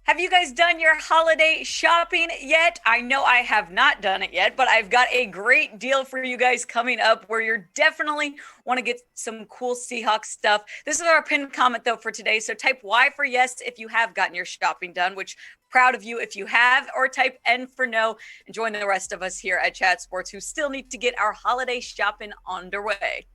Have you guys done your holiday shopping yet? I know I have not done it yet, but I've got a great deal for you guys coming up where you're definitely want to get some cool Seahawks stuff. This is our pinned comment though for today. So type Y for yes if you have gotten your shopping done, which proud of you if you have, or type N for no and join the rest of us here at Chat Sports who still need to get our holiday shopping underway.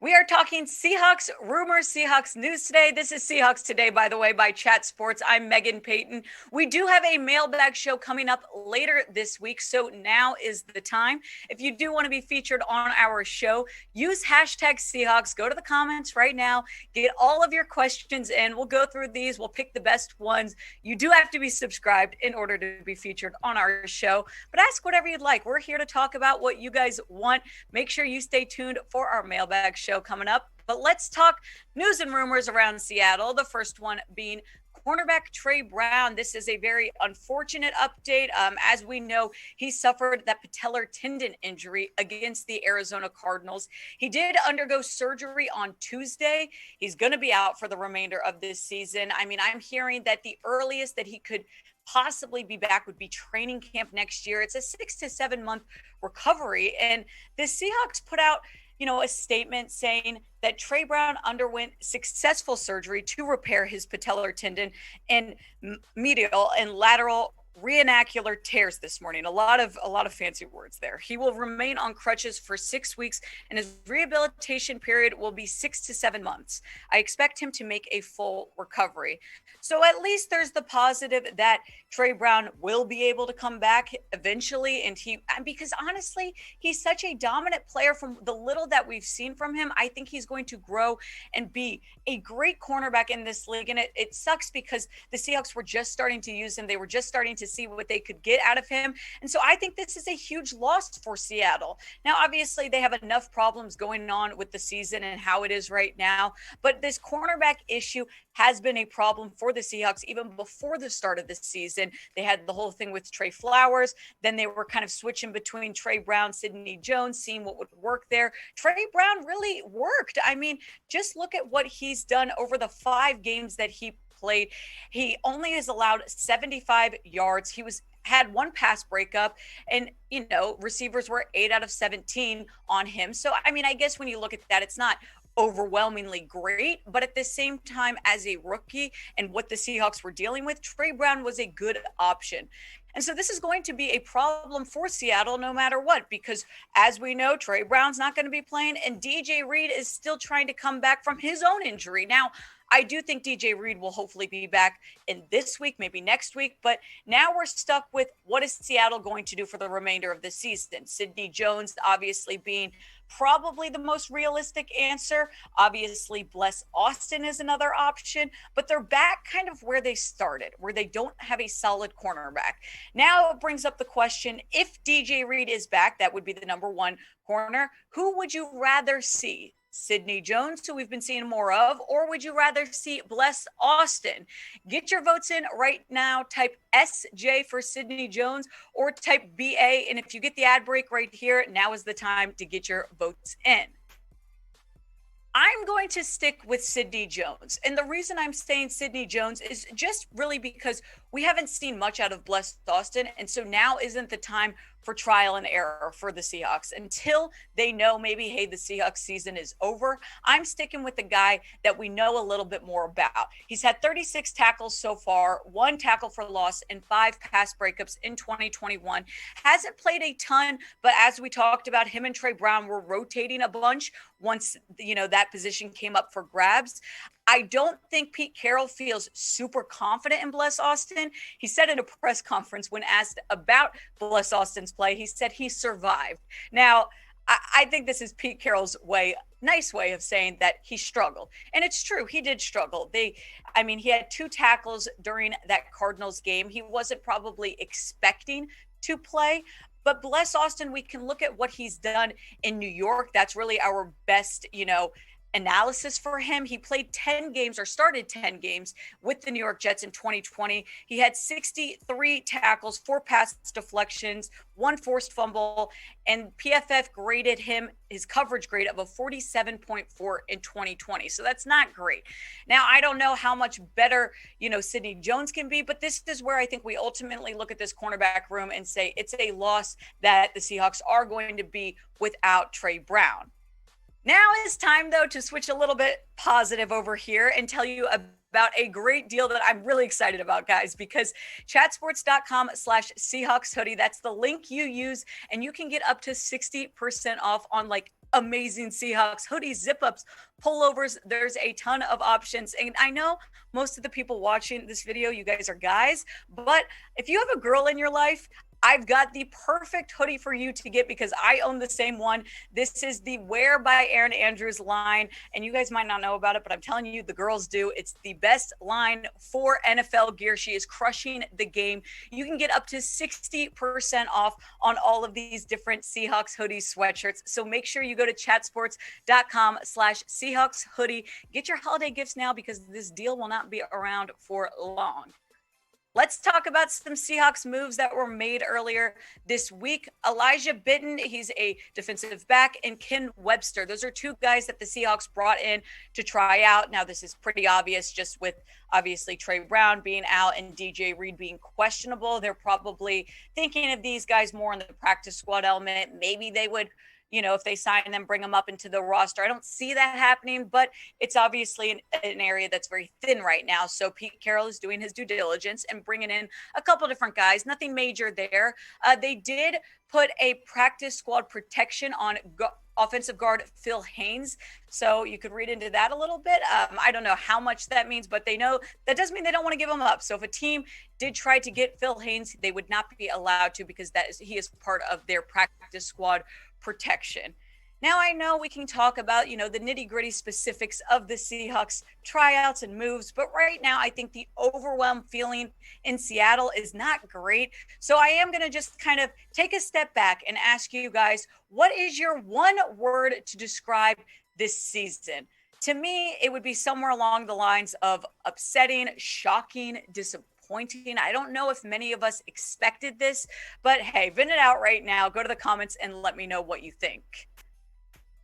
We are talking Seahawks rumors, Seahawks news today. This is Seahawks Today, by the way, by Chat Sports. I'm Meghan Payton. We do have a mailbag show coming up later this week, so now is the time. If you do want to be featured on our show, use hashtag Seahawks. Go to the comments right now. Get all of your questions in. We'll go through these. We'll pick the best ones. You do have to be subscribed in order to be featured on our show, but ask whatever you'd like. We're here to talk about what you guys want. Make sure you stay tuned for our mailbag show coming up. But let's talk news and rumors around Seattle. The first one being cornerback Tre Brown. This is a very unfortunate update. As we know, he suffered that patellar tendon injury against the Arizona Cardinals. He did undergo surgery on Tuesday. He's going to be out for the remainder of this season. I mean, I'm hearing that the earliest that he could possibly be back would be training camp next year. It's a 6 to 7 month recovery. And the Seahawks put out a statement saying that Tre Brown underwent successful surgery to repair his patellar tendon and medial and lateral renacular tears this morning. A lot of fancy words there. He will remain on crutches for 6 weeks and his rehabilitation period will be 6 to 7 months. I expect him to make a full recovery. So at least there's the positive that Tre Brown will be able to come back eventually. And because honestly, he's such a dominant player from the little that we've seen from him. I think he's going to grow and be a great cornerback in this league. And it sucks because the Seahawks were just starting to use him. They were just starting to see what they could get out of him. And so I think this is a huge loss for Seattle. Now, obviously, they have enough problems going on with the season and how it is right now. But this cornerback issue has been a problem for the Seahawks even before the start of the season. They had the whole thing with Trey Flowers. Then they were kind of switching between Tre Brown, Sidney Jones, seeing what would work there. Tre Brown really worked. I mean, just look at what he's done over the 5 games that he played. He only has allowed 75 yards. He had 1 pass breakup, and receivers were 8 out of 17 on him. So I mean, I guess when you look at that, it's not overwhelmingly great, but at the same time, as a rookie and what the Seahawks were dealing with, Tre Brown was a good option. And so this is going to be a problem for Seattle no matter what, because as we know, Tre Brown's not going to be playing and DJ Reed is still trying to come back from his own injury. Now, I do think DJ Reed will hopefully be back in this week, maybe next week. But now we're stuck with what is Seattle going to do for the remainder of the season? Sidney Jones obviously being probably the most realistic answer. Obviously, Bless Austin is another option, but they're back kind of where they started, where they don't have a solid cornerback. Now it brings up the question, if DJ Reed is back, that would be the number 1 corner. Who would you rather see? Sidney Jones, who we've been seeing more of, or would you rather see Bless Austin? Get your votes in right now. Type SJ for Sidney Jones or type BA. And if you get the ad break right here, now is the time to get your votes in. I'm going to stick with Sidney Jones. And the reason I'm saying Sidney Jones is just really because we haven't seen much out of Bless Austin. And so now isn't the time for trial and error for the Seahawks until they know maybe, hey, the Seahawks season is over. I'm sticking with the guy that we know a little bit more about. He's had 36 tackles so far, 1 tackle for loss, and 5 pass breakups in 2021. Hasn't played a ton, but as we talked about, him and Tre Brown were rotating a bunch once, that position came up for grabs. I don't think Pete Carroll feels super confident in Bless Austin. He said in a press conference when asked about Bless Austin's play, he said he survived. Now, I think this is Pete Carroll's nice way of saying that he struggled. And it's true, he did struggle. He had 2 tackles during that Cardinals game. He wasn't probably expecting to play, but Bless Austin, we can look at what he's done in New York. That's really our best, analysis for him. He played 10 games or started 10 games with the New York Jets in 2020. He had 63 tackles, 4 pass deflections, 1 forced fumble, and PFF graded him his coverage grade of a 47.4 in 2020. So that's not great. Now, I don't know how much better, Sidney Jones can be, but this is where I think we ultimately look at this cornerback room and say it's a loss that the Seahawks are going to be without Tre Brown. Now is time, though, to switch a little bit positive over here and tell you about a great deal that I'm really excited about, guys, because chatsports.com/Seahawks hoodie, that's the link you use, and you can get up to 60% off on amazing Seahawks hoodies, zip-ups, pullovers. There's a ton of options. And I know most of the people watching this video, you guys are guys, but if you have a girl in your life, I've got the perfect hoodie for you to get because I own the same one. This is the Wear by Erin Andrews line, and you guys might not know about it, but I'm telling you, the girls do. It's the best line for NFL gear. She is crushing the game. You can get up to 60% off on all of these different Seahawks hoodies, sweatshirts. So make sure you go to chatsports.com/Seahawks hoodie. Get your holiday gifts now because this deal will not be around for long. Let's talk about some Seahawks moves that were made earlier this week. Elijah Bitten, he's a defensive back, and Ken Webster. Those are 2 guys that the Seahawks brought in to try out. Now, this is pretty obvious just with obviously Tre Brown being out and DJ Reed being questionable. They're probably thinking of these guys more in the practice squad element. Maybe they would, if they sign them, bring them up into the roster. I don't see that happening, but it's obviously an area that's very thin right now. So Pete Carroll is doing his due diligence and bringing in a couple different guys. Nothing major there. They did put a practice squad protection on offensive guard Phil Haynes. So you could read into that a little bit. I don't know how much that means, but they know that doesn't mean they don't want to give him up. So if a team did try to get Phil Haynes, they would not be allowed to because he is part of their practice squad protection. Now, I know we can talk about, the nitty gritty specifics of the Seahawks tryouts and moves, but right now I think the overwhelmed feeling in Seattle is not great. So I am going to just kind of take a step back and ask you guys, what is your one word to describe this season? To me, it would be somewhere along the lines of upsetting, shocking, disappointing. I don't know if many of us expected this, but hey, vent it out right now. Go to the comments and let me know what you think.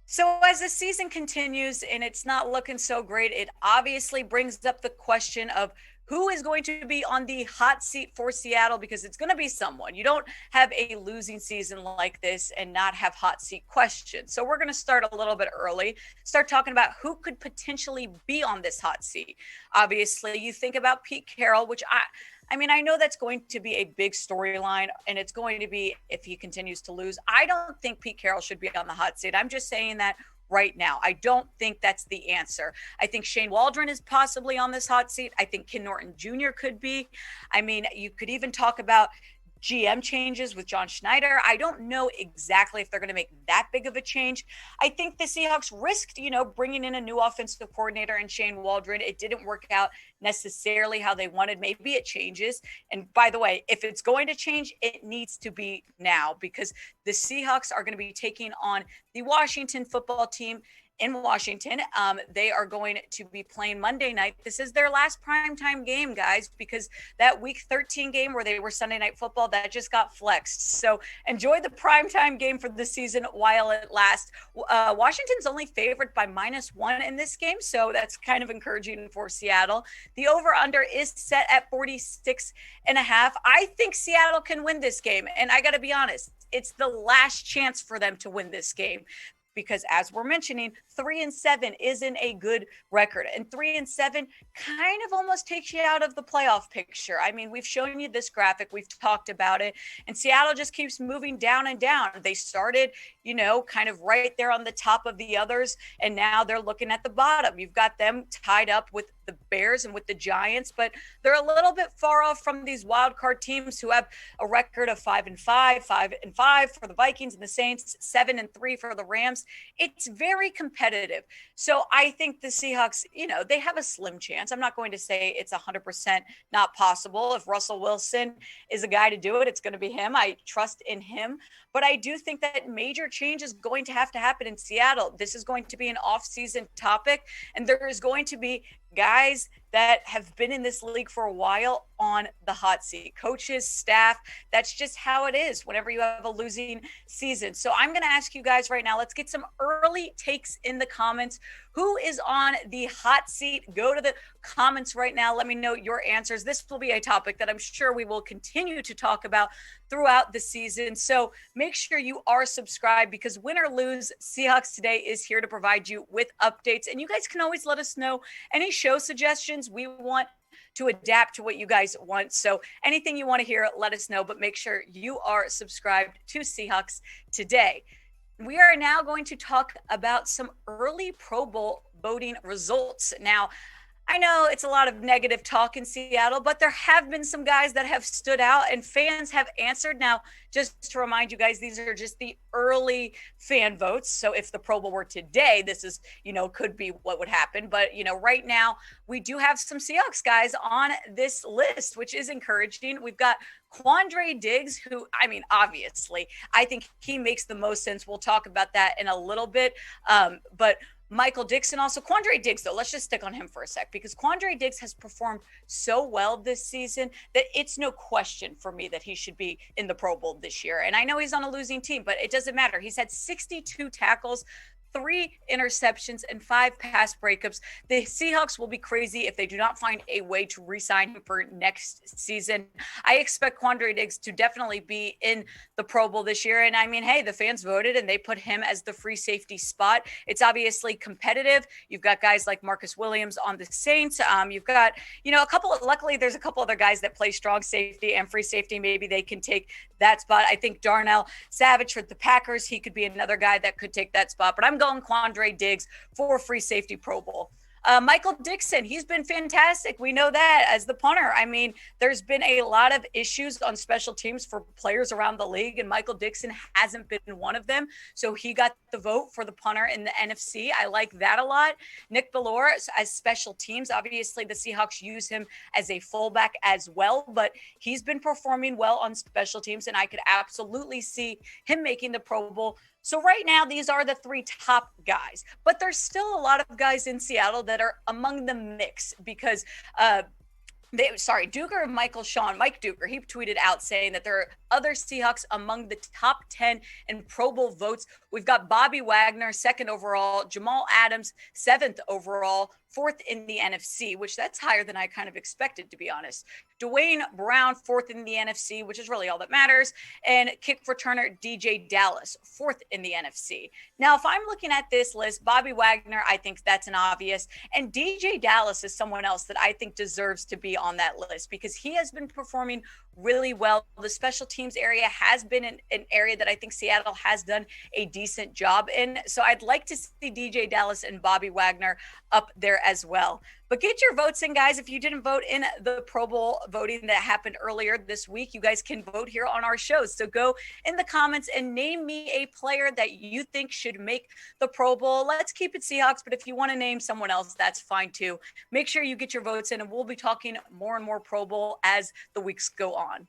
So as the season continues and it's not looking so great, it obviously brings up the question of who is going to be on the hot seat for Seattle, because it's going to be someone. You don't have a losing season like this and not have hot seat questions. So we're going to start a little bit early, start talking about who could potentially be on this hot seat. Obviously, you think about Pete Carroll, which I know that's going to be a big storyline, and it's going to be if he continues to lose. I don't think Pete Carroll should be on the hot seat. I'm just saying that right now. I don't think that's the answer. I think Shane Waldron is possibly on this hot seat. I think Ken Norton Jr. could be. You could even talk about GM changes with John Schneider. I don't know exactly if they're going to make that big of a change. I think the Seahawks risked, bringing in a new offensive coordinator and Shane Waldron. It didn't work out necessarily how they wanted. Maybe it changes. And by the way, if it's going to change, it needs to be now, because the Seahawks are going to be taking on the Washington football team in Washington. They are going to be playing Monday night. This is their last primetime game, guys, because that week 13 game where they were Sunday Night Football, that just got flexed. So enjoy the primetime game for the season while it lasts. Washington's only favored by -1 in this game, so that's kind of encouraging for Seattle. The over-under is set at 46.5. I think Seattle can win this game, and I got to be honest, it's the last chance for them to win this game, because as we're mentioning, 3-7 isn't a good record, and 3-7 kind of almost takes you out of the playoff picture. We've shown you this graphic, we've talked about it, and Seattle just keeps moving down and down. They started, kind of right there on the top of the others, and now they're looking at the bottom. You've got them tied up with the Bears and with the Giants, but they're a little bit far off from these wild card teams who have a record of 5-5, 5-5 for the Vikings and the Saints, 7-3 for the Rams. It's very competitive. So I think the Seahawks, they have a slim chance. I'm not going to say it's 100% not possible. If Russell Wilson is a guy to do it, it's going to be him. I trust in him. But I do think that major change is going to have to happen in Seattle. This is going to be an off-season topic, and there is going to be guys that have been in this league for a while on the hot seat. Coaches, staff, that's just how it is whenever you have a losing season. So I'm going to ask you guys right now, let's get some early takes in the comments. Who is on the hot seat? Go to the comments right now. Let me know your answers. This will be a topic that I'm sure we will continue to talk about throughout the season. So make sure you are subscribed, because win or lose, Seahawks Today is here to provide you with updates. And you guys can always let us know any show suggestions. We want to adapt to what you guys want. So anything you want to hear, let us know, but make sure you are subscribed to Seahawks Today. We are now going to talk about some early Pro Bowl voting results. Now, I know it's a lot of negative talk in Seattle, but there have been some guys that have stood out and fans have answered. Now, just to remind you guys, these are just the early fan votes. So if the Pro Bowl were today, this is, could be what would happen. But, right now we do have some Seahawks guys on this list, which is encouraging. We've got Quandre Diggs, who, obviously, I think he makes the most sense. We'll talk about that in a little bit. But Michael Dickson, also Quandre Diggs, though, let's just stick on him for a sec, because Quandre Diggs has performed so well this season that it's no question for me that he should be in the Pro Bowl this year. And I know he's on a losing team, but it doesn't matter. He's had 62 tackles, 3 interceptions, and 5 pass breakups. The Seahawks will be crazy if they do not find a way to re-sign him for next season. I expect Quandre Diggs to definitely be in the Pro Bowl this year. And hey, the fans voted and they put him as the free safety spot. It's obviously competitive. You've got guys like Marcus Williams on the Saints. You've got, luckily there's a couple other guys that play strong safety and free safety. Maybe they can take that spot. I think Darnell Savage for the Packers, he could be another guy that could take that spot. But I'm going Quandre Diggs for free safety Pro Bowl. Michael Dickson, he's been fantastic. We know that as the punter. There's been a lot of issues on special teams for players around the league, and Michael Dickson hasn't been one of them. So he got the vote for the punter in the NFC. I like that a lot. Nick Bellore as special teams. Obviously, the Seahawks use him as a fullback as well, but he's been performing well on special teams, and I could absolutely see him making the Pro Bowl. So right now, these are the 3 top guys, but there's still a lot of guys in Seattle that are among the mix, because Duker and Mike Duker, he tweeted out saying that there are other Seahawks among the top 10 in Pro Bowl votes. We've got Bobby Wagner, 2nd overall, Jamal Adams, 7th overall, 4th in the NFC, which that's higher than I kind of expected, to be honest. Dwayne Brown, 4th in the NFC, which is really all that matters. And kick returner DJ Dallas, 4th in the NFC. Now, if I'm looking at this list, Bobby Wagner, I think that's an obvious. And DJ Dallas is someone else that I think deserves to be on that list, because he has been performing really well. The special teams area has been an area that I think Seattle has done a decent job in. So I'd like to see DJ Dallas and Bobby Wagner up there as well. But get your votes in, guys. If you didn't vote in the Pro Bowl voting that happened earlier this week, you guys can vote here on our shows. So go in the comments and name me a player that you think should make the Pro Bowl. Let's keep it Seahawks, but if you want to name someone else, that's fine too. Make sure you get your votes in, and we'll be talking more and more Pro Bowl as the weeks go on.